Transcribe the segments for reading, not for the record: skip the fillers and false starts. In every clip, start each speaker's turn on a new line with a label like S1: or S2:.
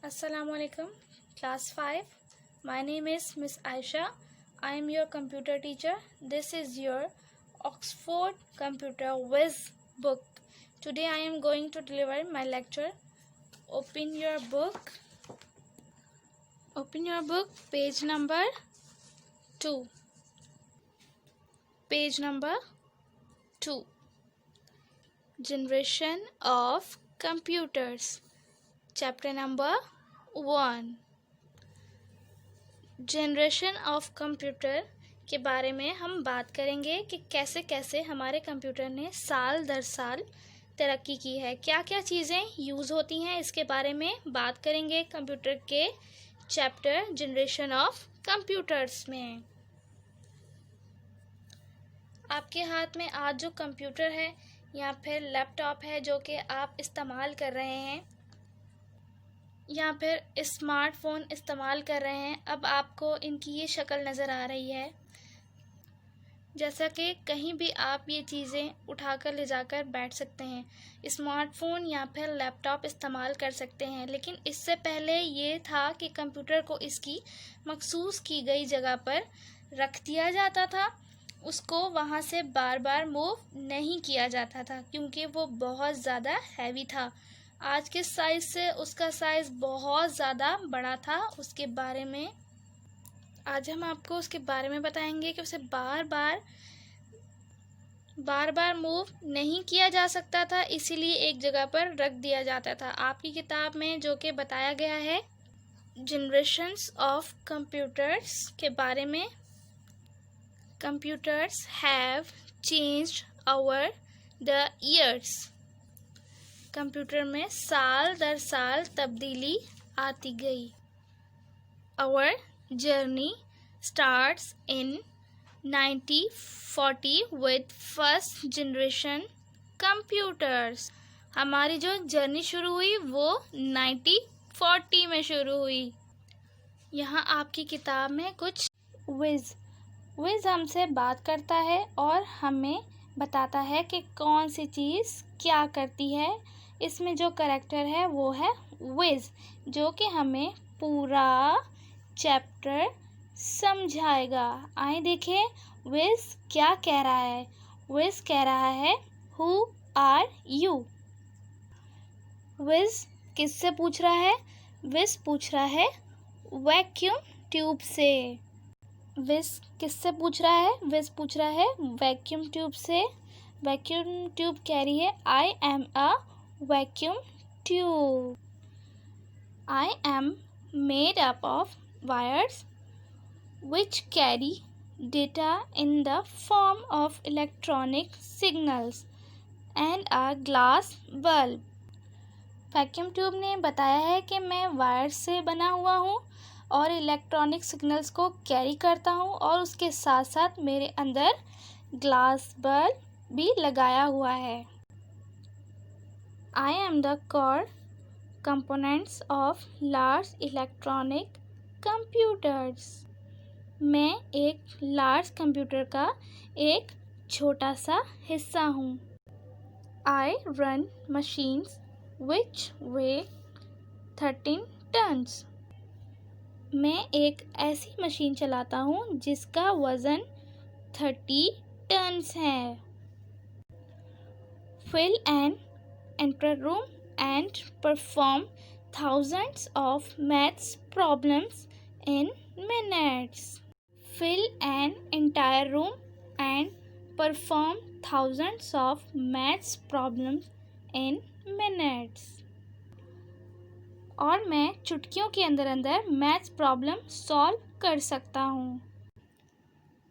S1: Assalamualaikum, class 5. My name is Miss Aisha. I am your computer teacher. This is your Oxford Computer Whiz book. Today I am going to deliver my lecture. Open your book. Page number 2. Page number 2. Generation of computers. Chapter number 1. Generation of computer के बारे में हम बात करेंगे कि कैसे कैसे हमारे कंप्यूटर ने साल दर साल तरक्की की है, क्या क्या चीज़ें यूज़ होती हैं, इसके बारे में बात करेंगे कंप्यूटर के चैप्टर जनरेशन ऑफ कंप्यूटर्स में। आपके हाथ में आज जो कंप्यूटर है या फिर लैपटॉप है जो कि आप इस्तेमाल कर रहे हैं या फिर स्मार्टफ़ोन इस्तेमाल कर रहे हैं, अब आपको इनकी ये शक्ल नज़र आ रही है। जैसा कि कहीं भी आप ये चीज़ें उठाकर ले जाकर बैठ सकते हैं, स्मार्टफ़ोन या फिर लैपटॉप इस्तेमाल कर सकते हैं। लेकिन इससे पहले ये था कि कंप्यूटर को इसकी मखसूस की गई जगह पर रख दिया जाता था, उसको वहाँ से बार बार मूव नहीं किया जाता था क्योंकि वो बहुत ज़्यादा हैवी था। आज के साइज़ से उसका साइज़ बहुत ज़्यादा बड़ा था। उसके बारे में आज हम आपको उसके बारे में बताएंगे कि उसे बार बार मूव नहीं किया जा सकता था, इसीलिए एक जगह पर रख दिया जाता था। आपकी किताब में जो कि बताया गया है जनरेशंस ऑफ कंप्यूटर्स के बारे में, computers have changed over the years. Computer में साल दर साल तब्दीली आती गई। Our journey starts in 1940 with first generation computers. हमारी जो जर्नी शुरू हुई वो 1940 में शुरू हुई। यहाँ आपकी किताब में कुछ विज़ हमसे बात करता है और हमें बताता है कि कौन सी चीज़ क्या करती है। इसमें जो करैक्टर है वो है विज़, जो कि हमें पूरा चैप्टर समझाएगा। आइए देखें विज़ क्या कह रहा है। विज़ कह रहा है हु आर यू। विज़ किससे पूछ रहा है? विज़ पूछ रहा है वैक्यूम ट्यूब से। विज़ किससे पूछ रहा है? विज़ पूछ रहा है वैक्यूम ट्यूब से। वैक्यूम ट्यूब कह रही है I am a vacuum tube. I am made up of wires which carry data in the form of electronic signals and a glass bulb. Vacuum tube ने बताया है कि मैं वायर से बना हुआ हूँ और इलेक्ट्रॉनिक सिग्नल्स को कैरी करता हूँ और उसके साथ साथ मेरे अंदर ग्लास बल्ब भी लगाया हुआ है। I am the core components of large electronic computers. मैं एक लार्ज कंप्यूटर का एक छोटा सा हिस्सा हूँ। I run machines which weigh 13 tons. मैं एक ऐसी मशीन चलाता हूँ जिसका वज़न 30 टन्स है। Fill an enter room and perform thousands of maths problems in minutes. Fill an entire room and perform thousands of maths problems in minutes. और मैं चुटकियों के अंदर अंदर मैथ्स प्रॉब्लम सॉल्व कर सकता हूँ।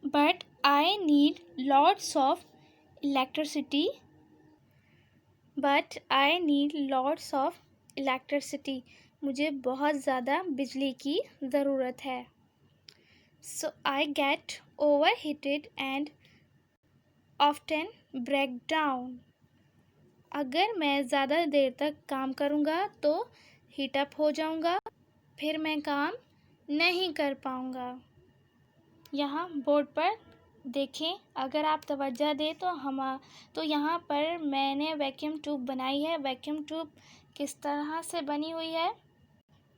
S1: But I need lots of electricity. मुझे बहुत ज़्यादा बिजली की ज़रूरत है। So I get overheated and often break down. अगर मैं ज़्यादा देर तक काम करूँगा तो हीटअप हो जाऊँगा, फिर मैं काम नहीं कर पाऊँगा। यहाँ बोर्ड पर देखें, अगर आप तवज्जो दें तो यहाँ पर मैंने वैक्यूम ट्यूब बनाई है। वैक्यूम ट्यूब किस तरह से बनी हुई है?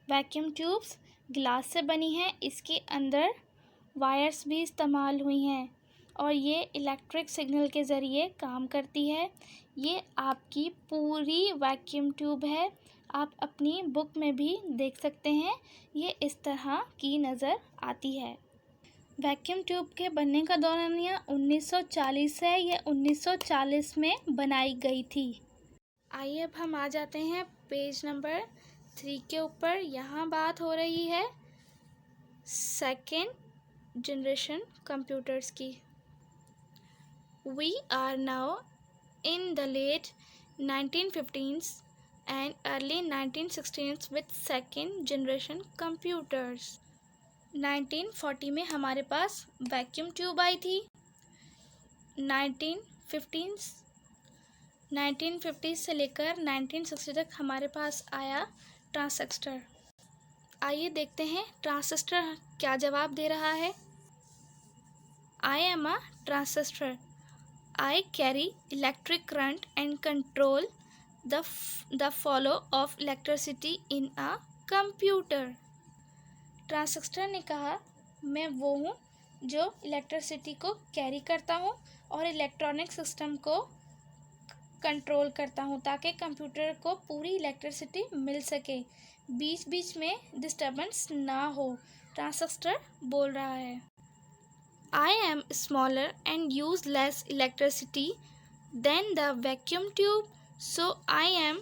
S1: वैक्यूम ट्यूब्स ग्लास से बनी हैं, इसके अंदर वायर्स भी इस्तेमाल हुई हैं और ये इलेक्ट्रिक सिग्नल के ज़रिए काम करती है। ये आपकी पूरी वैक्यूम ट्यूब है, आप अपनी बुक में भी देख सकते हैं, ये इस तरह की नज़र आती है। वैक्यूम ट्यूब के बनने का दौरानिया 1940 है, ये 1940 में बनाई गई थी। आइए अब हम आ जाते हैं पेज नंबर 3 के ऊपर। यहाँ बात हो रही है सेकेंड जनरेशन कंप्यूटर्स की। We are now in the late 1915s and early 1916s with second generation computers. 1940 में हमारे पास वैक्यूम ट्यूब आई थी। 1950 से लेकर 1960 तक हमारे पास आया ट्रांजिस्टर। आइए देखते हैं ट्रांजिस्टर क्या जवाब दे रहा है। I am a transistor. I carry electric current and control the flow of electricity in a computer. Transistor ने कहा, मैं वो हूँ जो इलेक्ट्रिसिटी को कैरी करता हूँ और इलेक्ट्रॉनिक सिस्टम को कंट्रोल करता हूँ ताकि कंप्यूटर को पूरी इलेक्ट्रिसिटी मिल सके, बीच बीच में डिस्टर्बेंस ना हो। ट्रांजिस्टर बोल रहा है, I am smaller and use less electricity than the vacuum tube, so I am.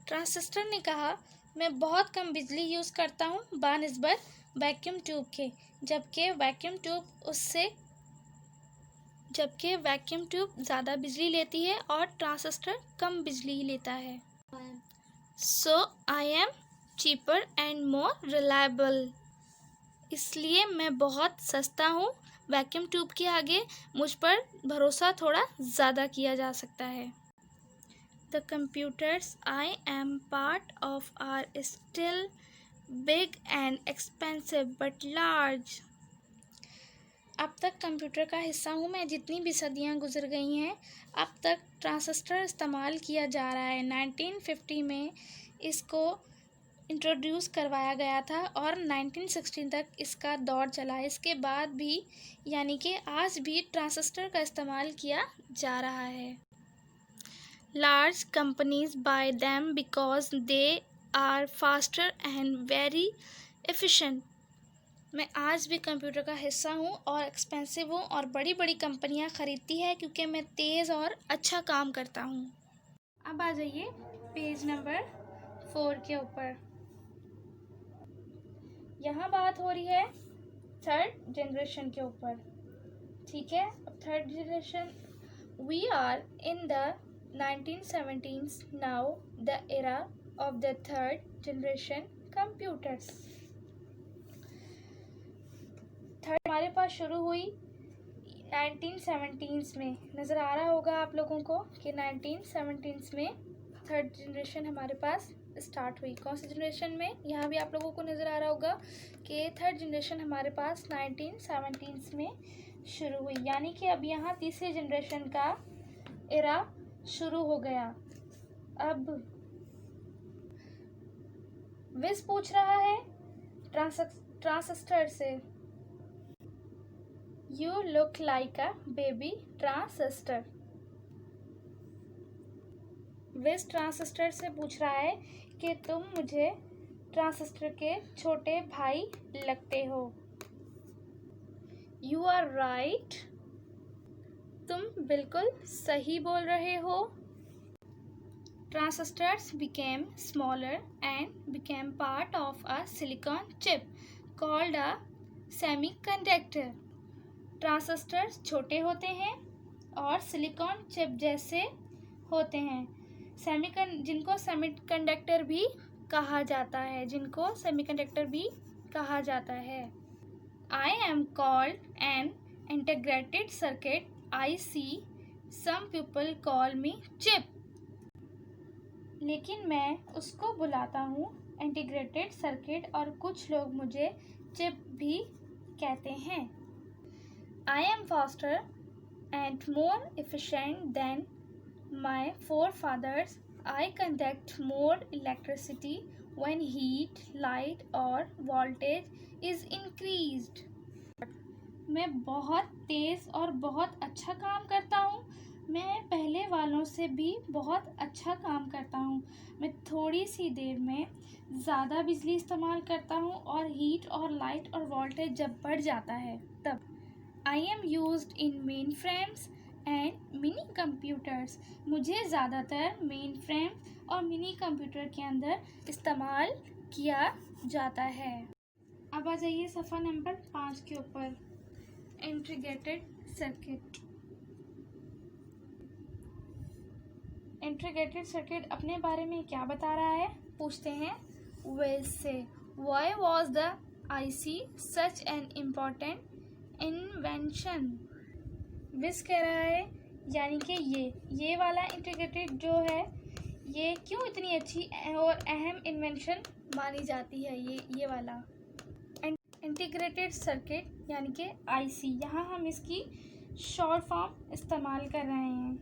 S1: Transistor ने कहा, मैं बहुत कम बिजली यूज़ करता हूँ बानिस्बत वैक्यूम ट्यूब के, जबकि वैक्यूम ट्यूब ज़्यादा बिजली लेती है और ट्रांजिस्टर कम बिजली लेता है। So I am cheaper and more reliable. इसलिए मैं बहुत सस्ता हूँ, वैक्यूम ट्यूब के आगे मुझ पर भरोसा थोड़ा ज़्यादा किया जा सकता है। The computers I am part of are still big and expensive but large. अब तक कंप्यूटर का हिस्सा हूँ मैं, जितनी भी सदियाँ गुजर गई हैं अब तक ट्रांजिस्टर इस्तेमाल किया जा रहा है। 1950 में इसको इंट्रोड्यूस करवाया गया था और 1916 तक इसका दौर चला। इसके बाद भी यानी कि आज भी ट्रांजिस्टर का इस्तेमाल किया जा रहा है। Large companies buy them because they are faster and very efficient. मैं आज भी कंप्यूटर का हिस्सा हूँ और एक्सपेंसिव हूँ और बड़ी बड़ी कंपनियाँ ख़रीदती है क्योंकि मैं तेज़ और अच्छा काम करता हूँ। अब आ जाइए पेज नंबर 4 के ऊपर। यहाँ बात हो रही है थर्ड जनरेशन के ऊपर, ठीक है। अब third generation, we are in the 1970s now, the era of the third generation computers. Third हमारे पास शुरू हुई 1970s में। नज़र आ रहा होगा आप लोगों को कि 1970s में थर्ड जनरेशन हमारे पास स्टार्ट हुई। कौन सी जनरेशन में, यहाँ भी आप लोगों को नज़र आ रहा होगा कि थर्ड जनरेशन हमारे पास 1970s में शुरू हुई, यानी कि अब यहाँ तीसरी जनरेशन का एरा शुरू हो गया। अब विस पूछ रहा है ट्रांजिस्टर से, you look like a baby transistor. विस ट्रांजिस्टर से पूछ रहा है कि तुम मुझे ट्रांजिस्टर के छोटे भाई लगते हो। यू आर राइट, तुम बिल्कुल सही बोल रहे हो। Transistors became smaller and became part of a silicon chip called a semiconductor. Transistors छोटे होते हैं और सिलिकॉन चिप जैसे होते हैं, जिनको सेमीकंडक्टर भी कहा जाता है, I am called an integrated circuit IC. Some people call me chip. लेकिन मैं उसको बुलाता हूँ इंटीग्रेटेड सर्किट और कुछ लोग मुझे चिप भी कहते हैं। I am faster and more efficient than my forefathers. I conduct more electricity when heat, light or voltage is increased. मैं बहुत तेज़ और बहुत अच्छा काम करता हूँ। मैं पहले वालों से भी बहुत अच्छा काम करता हूँ। मैं थोड़ी सी देर में ज़्यादा बिजली इस्तेमाल करता हूँ और हीट और लाइट और वोल्टेज जब बढ़ जाता है तब। I am used in main frames and mini computers. मुझे ज़्यादातर मेन फ्रेम और मिनी कंप्यूटर के अंदर इस्तेमाल किया जाता है। अब आ जाइए सफ़ा नंबर 5 के ऊपर, इंटीग्रेटेड सर्किट। इंटीग्रेटेड सर्किट अपने बारे में क्या बता रहा है, पूछते हैं। वैसे why was the IC such an important invention. विस कह रहा है यानी कि ये वाला इंटीग्रेटेड जो है ये क्यों इतनी अच्छी और अहम इन्वेंशन मानी जाती है। ये वाला इंटीग्रेटेड सर्किट यानी कि आईसी, यहाँ हम इसकी शॉर्ट फॉर्म इस्तेमाल कर रहे हैं।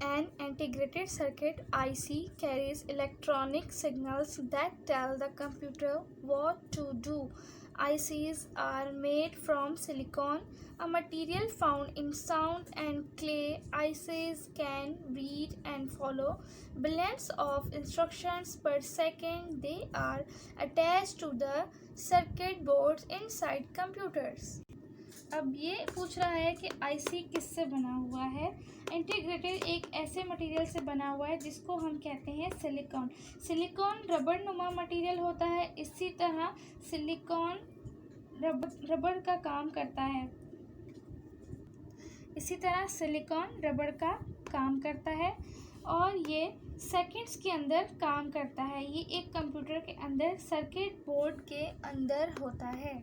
S1: An integrated circuit IC carries electronic signals that tell the computer what to do. ICs are made from silicon, a material found in sound and clay. ICs can read and follow billions of instructions per second. They are attached to the circuit boards inside computers. अब ये पूछ रहा है कि IC किससे बना हुआ है। इंटीग्रेटेड एक ऐसे मटेरियल से बना हुआ है जिसको हम कहते हैं सिलिकॉन। सिलिकॉन रबड़ नुमा मटेरियल होता है, इसी तरह सिलिकॉन रबड़ का काम करता है। इसी तरह सिलिकॉन रबड़ का काम करता है और ये सेकंड्स के अंदर काम करता है। ये एक कंप्यूटर के अंदर सर्किट बोर्ड के अंदर होता है।